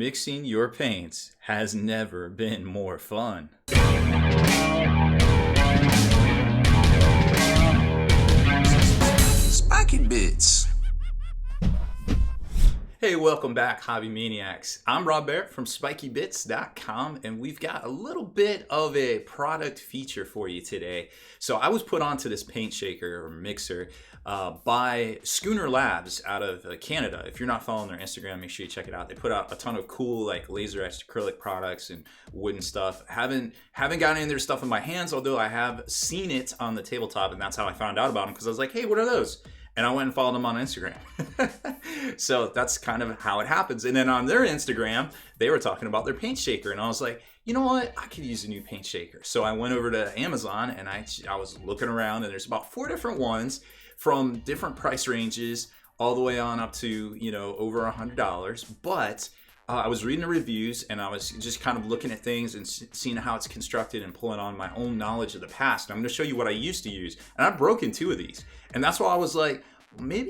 Mixing your paints has never been more fun. Spiky Bits. Hey, welcome back, Hobby Maniacs. I'm Rob Barrett from SpikyBits.com, and we've got a little bit of a product feature for you today. So I was put onto this paint shaker or mixer by Schooner Labs out of Canada. If you're not following their Instagram, make sure you check it out. They put out a ton of cool like laser etched acrylic products and wooden stuff. Haven't gotten any of their stuff in my hands, although I have seen it on the tabletop, and that's how I found out about them, because I was like, hey, what are those? And I went and followed them on Instagram. So that's kind of how it happens. And then on their Instagram, they were talking about their paint shaker. And I was like, you know what? I could use a new paint shaker. So I went over to Amazon and I was looking around, and there's about 4 different ones from different price ranges, all the way on up to, over $100. But I was reading the reviews, and I was just kind of looking at things and seeing how it's constructed and pulling on my own knowledge of the past. And I'm going to show you what I used to use. And I've broken 2 of these. And that's why I was like, maybe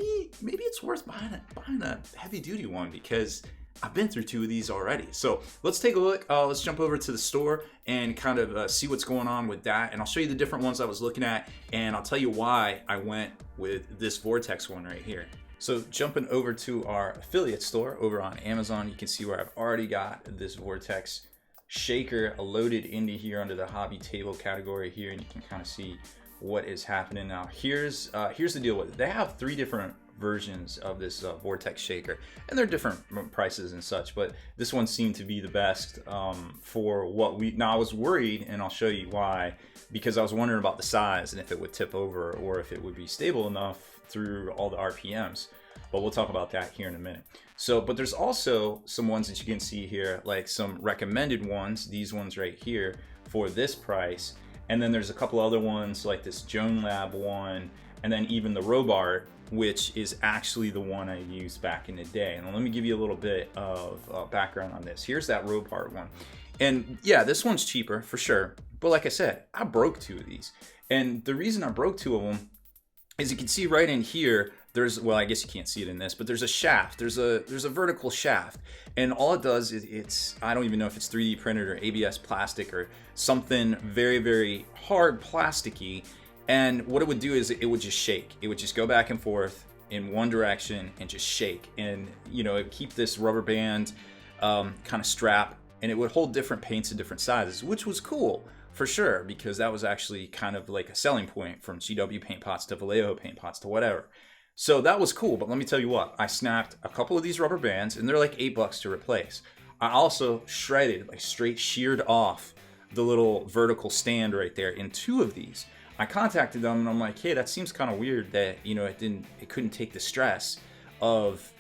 it's worth buying a heavy duty one, because I've been through 2 of these already. So let's take a look. Let's jump over to the store and kind of see what's going on with that. And I'll show you the different ones I was looking at, and I'll tell you why I went with this Vortex one right here. So jumping over to our affiliate store over on Amazon, you can see where I've already got this Vortex shaker loaded into here under the hobby table category here, and you can kind of see what is happening now. Here's the deal with it. They have 3 different versions of this Vortex shaker, and they're different prices and such, but this one seemed to be the best for what we. Now I was worried, and I'll show you why, because I was wondering about the size and if it would tip over or if it would be stable enough through all the RPMs, but we'll talk about that here in a minute. So, but there's also some ones that you can see here, like some recommended ones, these ones right here for this price. And then there's a couple other ones like this Joan Lab one, and then even the Robart, which is actually the one I used back in the day. And let me give you a little bit of background on this. Here's that Robart one. And yeah, this one's cheaper for sure. But like I said, I broke 2 of these. And the reason I broke 2 of them is you can see right in here, there's, well, I guess you can't see it in this, but there's a shaft. There's a vertical shaft. And all it does is it's, I don't even know if it's 3D printed or ABS plastic or something very, very hard plasticky. And what it would do is it would just shake. It would just go back and forth in one direction and just shake. And, it would keep this rubber band kind of strap, and it would hold different paints in different sizes, which was cool for sure, because that was actually kind of like a selling point, from GW paint pots to Vallejo paint pots to whatever. So that was cool. But let me tell you what, I snapped a couple of these rubber bands, and they're like $8 to replace. I also shredded, like straight sheared off the little vertical stand right there in 2 of these. I contacted them and I'm like, hey, that seems kind of weird that, it couldn't take the stress of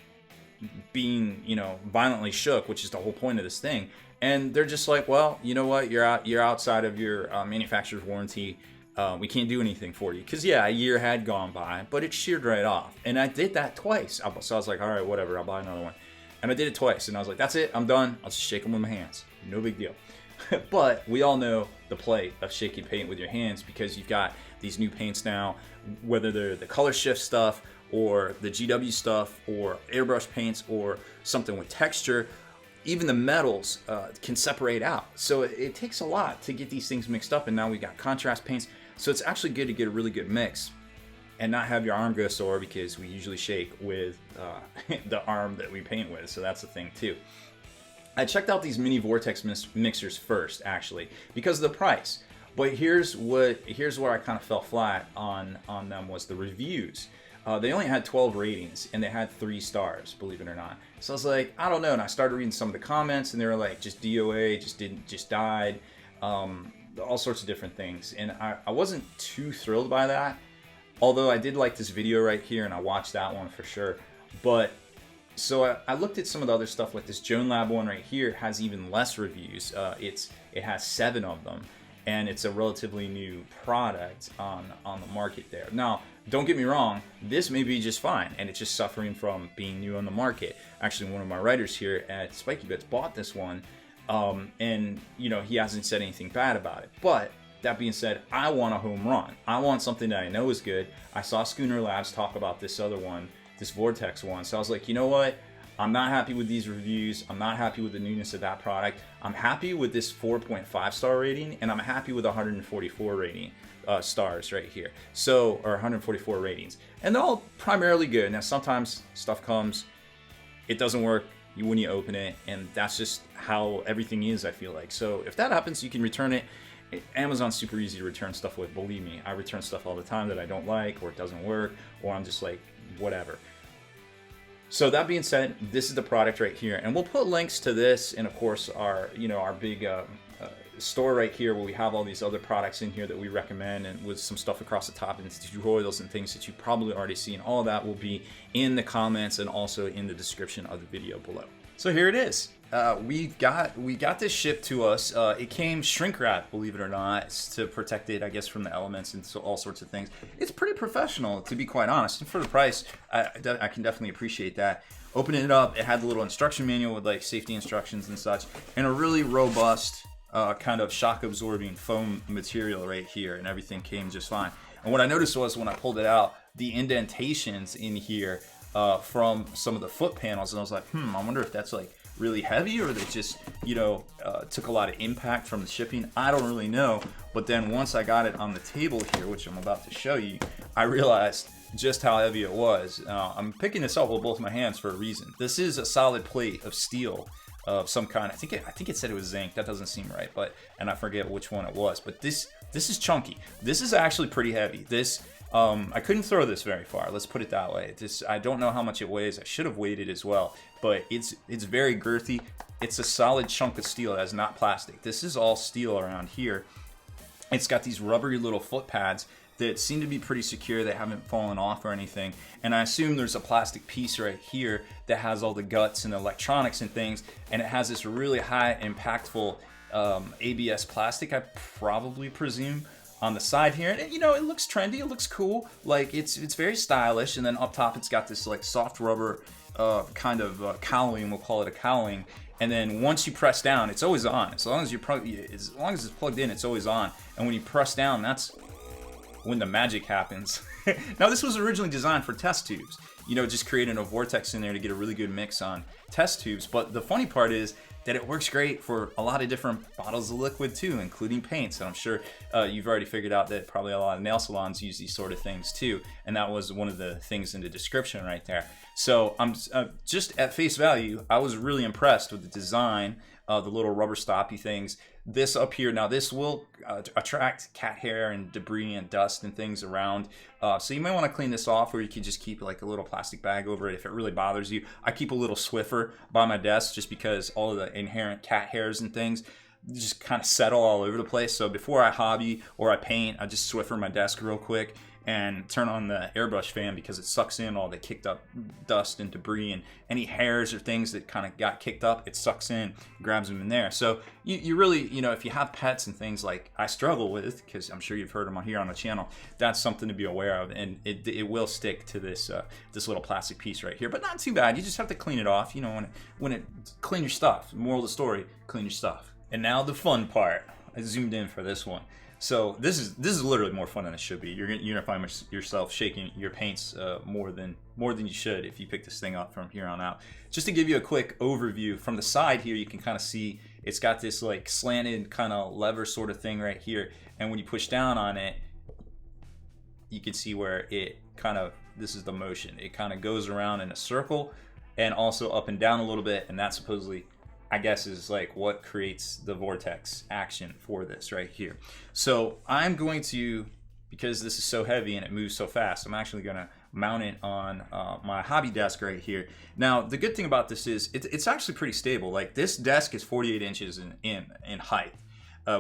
being, violently shook, which is the whole point of this thing. And they're just like, well, you know what, you're outside of your manufacturer's warranty. We can't do anything for you. Because yeah, a year had gone by, but it sheared right off. And I did that twice. So I was like, all right, whatever, I'll buy another one. And I did it twice, and I was like, that's it, I'm done. I'll just shake them with my hands. No big deal. But we all know the plight of shaking paint with your hands, because you've got these new paints now, whether they're the color shift stuff or the GW stuff or airbrush paints or something with texture. Even the metals can separate out. So it takes a lot to get these things mixed up, and now we've got contrast paints. So it's actually good to get a really good mix and not have your arm go sore, because we usually shake with the arm that we paint with. So that's the thing too. I checked out these mini Vortex mixers first, actually, because of the price. But here's where I kind of fell flat on them, was the reviews. They only had 12 ratings, and they had 3 stars, believe it or not. So I was like, I don't know. And I started reading some of the comments, and they were like, just DOA, just died, all sorts of different things. And I wasn't too thrilled by that, although I did like this video right here, and I watched that one for sure. But so I looked at some of the other stuff, like this Joan Lab one right here has even less reviews. It has 7 of them, and it's a relatively new product on the market there. Now, don't get me wrong, this may be just fine, and it's just suffering from being new on the market. Actually, one of my writers here at Spiky Bits bought this one, and he hasn't said anything bad about it. But that being said, I want a home run. I want something that I know is good. I saw Schooner Labs talk about this other one, this Vortex one. So I was like, you know what? I'm not happy with these reviews. I'm not happy with the newness of that product. I'm happy with this 4.5 star rating, and I'm happy with 144 rating stars right here. So, or 144 ratings. And they're all primarily good. Now, sometimes stuff comes, it doesn't work when you open it, and that's just how everything is, I feel like. So if that happens, you can return it. Amazon's super easy to return stuff with, believe me. I return stuff all the time that I don't like, or it doesn't work, or I'm just like, whatever. So that being said, this is the product right here, and we'll put links to this, and of course our big store right here where we have all these other products in here that we recommend, and with some stuff across the top and tutorials and things that you probably already seen. All of that will be in the comments and also in the description of the video below. So here it is. We got this shipped to us. It came shrink wrapped, believe it or not, to protect it, I guess, from the elements and so all sorts of things. It's pretty professional, to be quite honest. And for the price, I can definitely appreciate that. Opening it up, it had the little instruction manual with like safety instructions and such, and a really robust kind of shock absorbing foam material right here, and everything came just fine. And what I noticed was when I pulled it out, the indentations in here from some of the foot panels, and I was like, I wonder if that's like really heavy, or they just took a lot of impact from the shipping. I don't really know. But then once I got it on the table here, which I'm about to show you, I realized just how heavy it was. I'm picking this up with both my hands for a reason. This is a solid plate of steel of some kind. I think it said it was zinc. That doesn't seem right, and I forget which one it was. But this is chunky. This is actually pretty heavy. This I couldn't throw this very far. Let's put it that way. I don't know how much it weighs. I should have weighed it as well, but it's very girthy. It's a solid chunk of steel that is not plastic. This is all steel around here. It's got these rubbery little foot pads that seem to be pretty secure. They haven't fallen off or anything. And I assume there's a plastic piece right here that has all the guts and electronics and things. And it has this really high impactful ABS plastic, I probably presume, on the side here. And it looks trendy, it looks cool. Like it's very stylish. And then up top, it's got this like soft rubber kind of cowling, we'll call it a cowling. And then once you press down, it's always on. As long as it's plugged in, it's always on. And when you press down, that's when the magic happens. Now, this was originally designed for test tubes, just creating a vortex in there to get a really good mix on test tubes. But the funny part is that it works great for a lot of different bottles of liquid too, including paints. And I'm sure you've already figured out that probably a lot of nail salons use these sort of things too. And that was one of the things in the description right there. So I'm just at face value, I was really impressed with the design, the little rubber stoppy things. This up here, now this will attract cat hair and debris and dust and things around. So you might want to clean this off, or you can just keep like a little plastic bag over it if it really bothers you. I keep a little Swiffer by my desk just because all of the inherent cat hairs and things just kind of settle all over the place. So before I hobby or I paint, I just Swiffer my desk real quick and turn on the airbrush fan because it sucks in all the kicked up dust and debris, and any hairs or things that kind of got kicked up, it sucks in, grabs them in there. So you really, if you have pets and things like I struggle with, because I'm sure you've heard them on here on the channel, that's something to be aware of, and it will stick to this this little plastic piece right here, but not too bad. You just have to clean it off, when it clean your stuff. Moral of the story, clean your stuff. And now the fun part. I zoomed in for this one. So this is literally more fun than it should be. You're gonna find yourself shaking your paints more than you should if you pick this thing up from here on out. Just to give you a quick overview from the side here, you can kind of see it's got this like slanted kind of lever sort of thing right here, and when you push down on it, you can see where it kind of, this is the motion. It kind of goes around in a circle and also up and down a little bit, and that supposedly, I guess, is like what creates the vortex action for this right here. So I'm going to, because this is so heavy and it moves so fast, I'm actually going to mount it on my hobby desk right here. Now, the good thing about this is it's actually pretty stable. Like, this desk is 48 inches in height,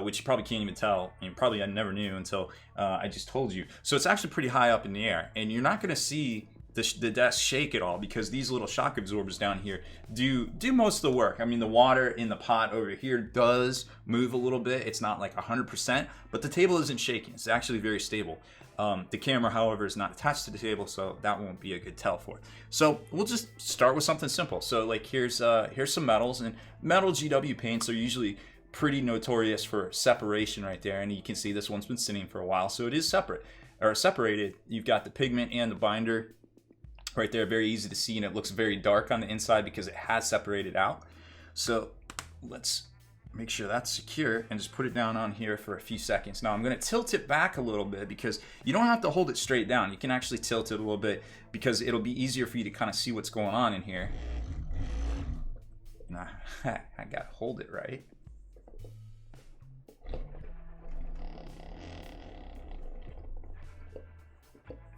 which you probably can't even tell. And probably I never knew until I just told you. So it's actually pretty high up in the air, and you're not going to see the desk shake at all, because these little shock absorbers down here do most of the work. I mean, the water in the pot over here does move a little bit. It's not like 100%, but the table isn't shaking. It's actually very stable. The camera, however, is not attached to the table, so that won't be a good tell for it. So we'll just start with something simple. So like here's some metals, and metal GW paints are usually pretty notorious for separation right there, and you can see this one's been sitting for a while, so it is separated. You've got the pigment and the binder. right there, very easy to see, and it looks very dark on the inside because it has separated out. So let's make sure that's secure and just put it down on here for a few seconds. Now I'm going to tilt it back a little bit because you don't have to hold it straight down. You can actually tilt it a little bit because it'll be easier for you to kind of see what's going on in here. Nah, I got to hold it right.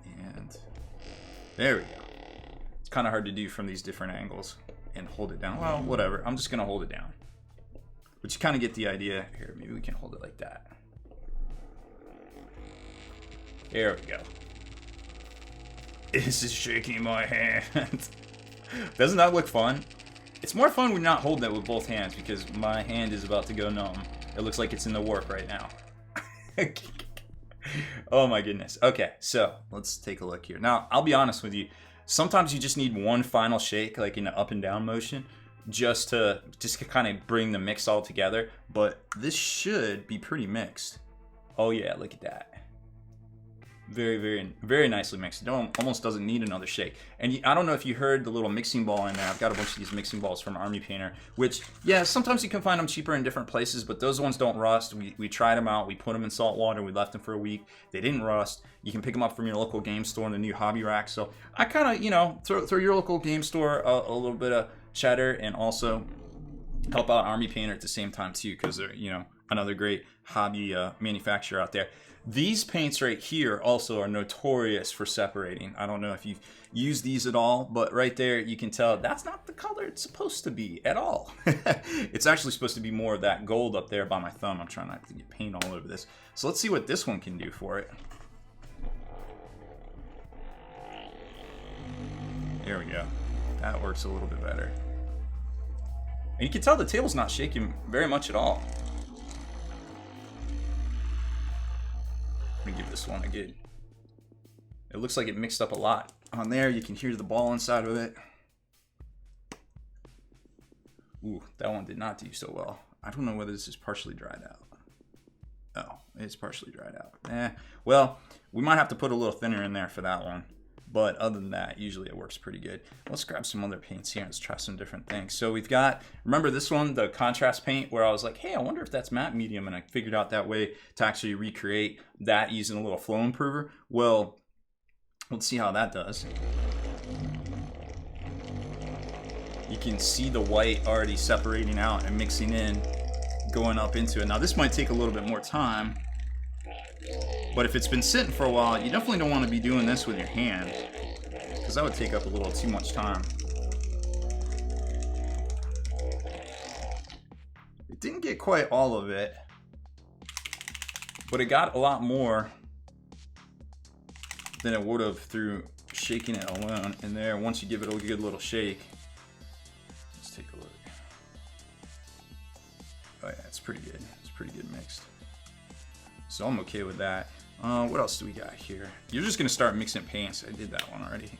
And there we go. It's kind of hard to do from these different angles and hold it down. Well, whatever. I'm just going to hold it down. But you kind of get the idea. Here, maybe we can hold it like that. There we go. This is shaking my hand. Doesn't that look fun? It's more fun when you're not holding it with both hands because my hand is about to go numb. It looks like it's in the warp right now. Oh my goodness. Okay, so let's take a look here. Now, I'll be honest with you. Sometimes you just need one final shake, like in an up and down motion, just to kind of bring the mix all together. But this should be pretty mixed. Oh yeah, look at that. Very, very, very nicely mixed. It almost doesn't need another shake. And I don't know if you heard the little mixing ball in there. I've got a bunch of these mixing balls from Army Painter, which, yeah, sometimes you can find them cheaper in different places, but those ones don't rust. We tried them out. We put them in salt water. We left them for a week. They didn't rust. You can pick them up from your local game store in the new hobby rack. So I kind of, you know, throw your local game store a little bit of cheddar and also help out Army Painter at the same time too, because they're, you know, another great hobby manufacturer out there. These paints right here also are notorious for separating. I don't know if you've used these at all, but right there you can tell that's not the color it's supposed to be at all. It's actually supposed to be more of that gold up there by my thumb. I'm trying not to get paint all over this. So let's see what this one can do for it. There we go. That works a little bit better. And you can tell the table's not shaking very much at all. I'm gonna give this one a good. It looks like it mixed up a lot. On there, you can hear the ball inside of it. Ooh, that one did not do so well. I don't know whether this is partially dried out. Oh, it's partially dried out. Well, we might have to put a little thinner in there for that one. But other than that, usually it works pretty good. Let's grab some other paints here and let's try some different things. So we've got, remember this one, the contrast paint, where I was like, hey, I wonder if that's matte medium, and I figured out that way to actually recreate that using a little flow improver. Well, let's see how that does. You can see the white already separating out and mixing in, going up into it. Now this might take a little bit more time, but if it's been sitting for a while, you definitely don't want to be doing this with your hand, because that would take up a little too much time. It didn't get quite all of it, but it got a lot more than it would have through shaking it alone. And there, once you give it a good little shake, let's take a look. Oh yeah, it's pretty good. It's pretty good mixed. So I'm okay with that. What else do we got here? You're just gonna start mixing paints. I did that one already.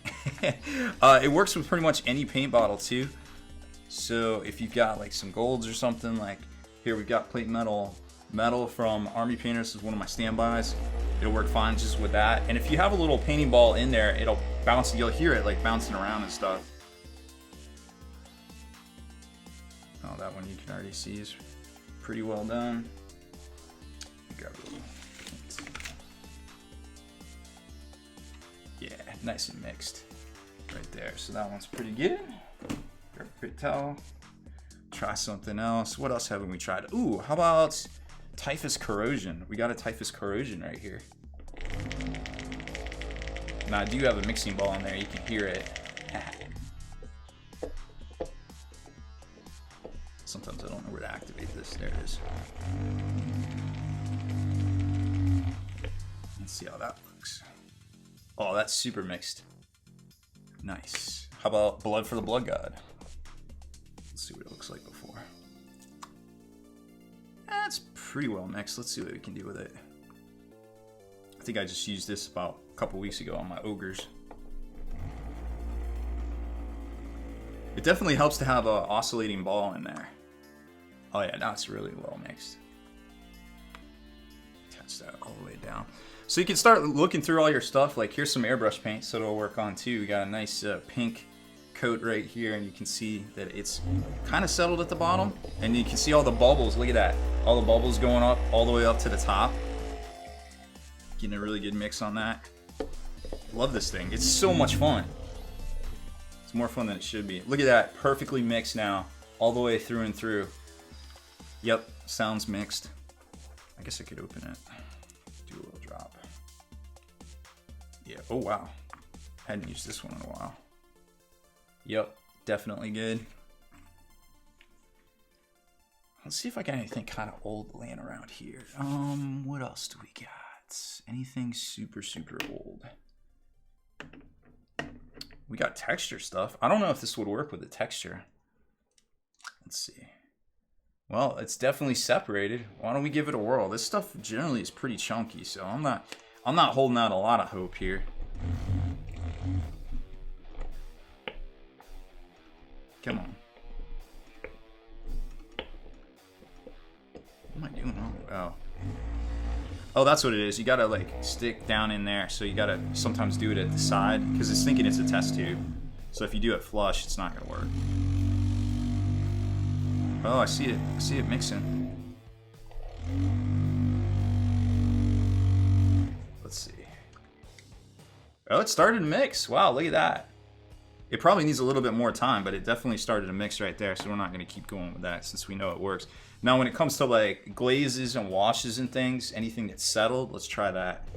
It works with pretty much any paint bottle too. So if you've got like some golds or something, like here we've got plate metal from Army Painter. This is one of my standbys. It'll work fine just with that. And if you have a little painting ball in there, it'll bounce. You'll hear it like bouncing around and stuff. Oh, that one you can already see is pretty well done. Grab a little paint. Yeah, nice and mixed right there. So that one's pretty good. Grab a quick towel. Try something else. What else haven't we tried? Ooh, how about typhus corrosion? We got a typhus corrosion right here. Now I do have a mixing ball in there. You can hear it. Sometimes I don't know where to activate this. There it is. Let's see how that looks. Oh, that's super mixed. Nice. How about blood for the blood god? Let's see what it looks like before. That's pretty well mixed. Let's see what we can do with it. I think I just used this about a couple weeks ago on my ogres. It definitely helps to have an oscillating ball in there. Oh yeah, now it's really well mixed. attach that all the way down. So you can start looking through all your stuff. Like here's some airbrush paint, so it'll work on too. We got a nice pink coat right here, and you can see that it's kind of settled at the bottom, and you can see all the bubbles. Look at that, all the bubbles going up all the way up to the top. Getting a really good mix on that. Love this thing. It's so much fun. It's more fun than it should be. Look at that, perfectly mixed now, all the way through and through. Yep, sounds mixed. I guess I could open it. Do a little drop. Yeah, oh wow. Hadn't used this one in a while. Yep, definitely good. Let's see if I got anything kind of old laying around here. What else do we got? Anything super, super old? We got texture stuff. I don't know if this would work with the texture. Let's see. Well, it's definitely separated. Why don't we give it a whirl? This stuff generally is pretty chunky, so I'm not holding out a lot of hope here. Come on. What am I doing? Oh. Oh, that's what it is. You gotta like stick down in there. So you gotta sometimes do it at the side because it's thinking it's a test tube. So if you do it flush, it's not gonna work. Oh, I see it. I see it mixing. Let's see. Oh, it started to mix. Wow, look at that. It probably needs a little bit more time, but it definitely started to mix right there, so we're not going to keep going with that since we know it works. Now, when it comes to like glazes and washes and things, anything that's settled, let's try that.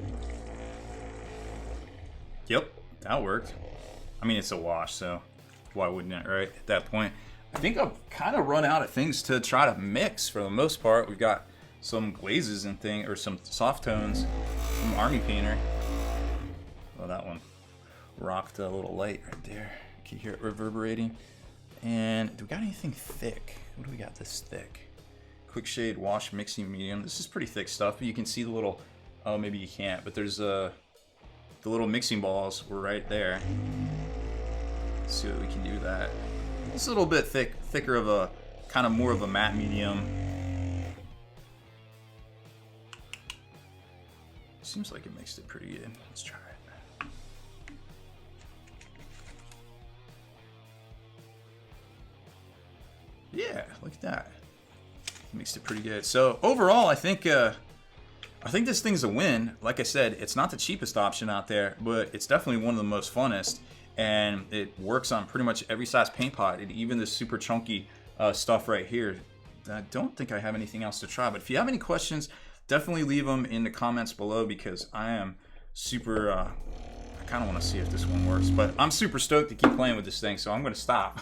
Yep, that worked. I mean, it's a wash, so why wouldn't it, right? At that point, I think I've kind of run out of things to try to mix for the most part. We've got some glazes and things, or some soft tones from Army Painter. Well, that one rocked a little light right there. You can hear it reverberating. And do we got anything thick? What do we got this thick? Quick Shade Wash Mixing Medium. This is pretty thick stuff, but you can see the little, oh, maybe you can't, but there's the little mixing balls were right there. Let's see what we can do with that. It's a little bit thicker of a, kind of more of a matte medium. Seems like it mixed it pretty good. Let's try it. Yeah, look at that. Mixed it pretty good. So overall, I think this thing's a win. Like I said, it's not the cheapest option out there, but it's definitely one of the most funnest, and it works on pretty much every size paint pot, and even this super chunky stuff right here. I don't think I have anything else to try, but if you have any questions, definitely leave them in the comments below, because I am super, I kind of want to see if this one works, but I'm super stoked to keep playing with this thing, so I'm going to stop.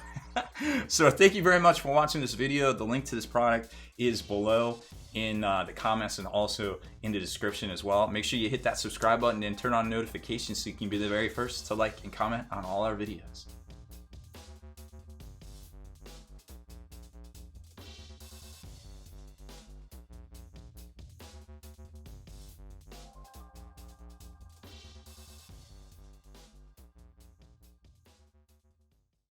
So thank you very much for watching this video. The link to this product is below in the comments and also in the description as well. Make sure you hit that subscribe button and turn on notifications so you can be the very first to like and comment on all our videos.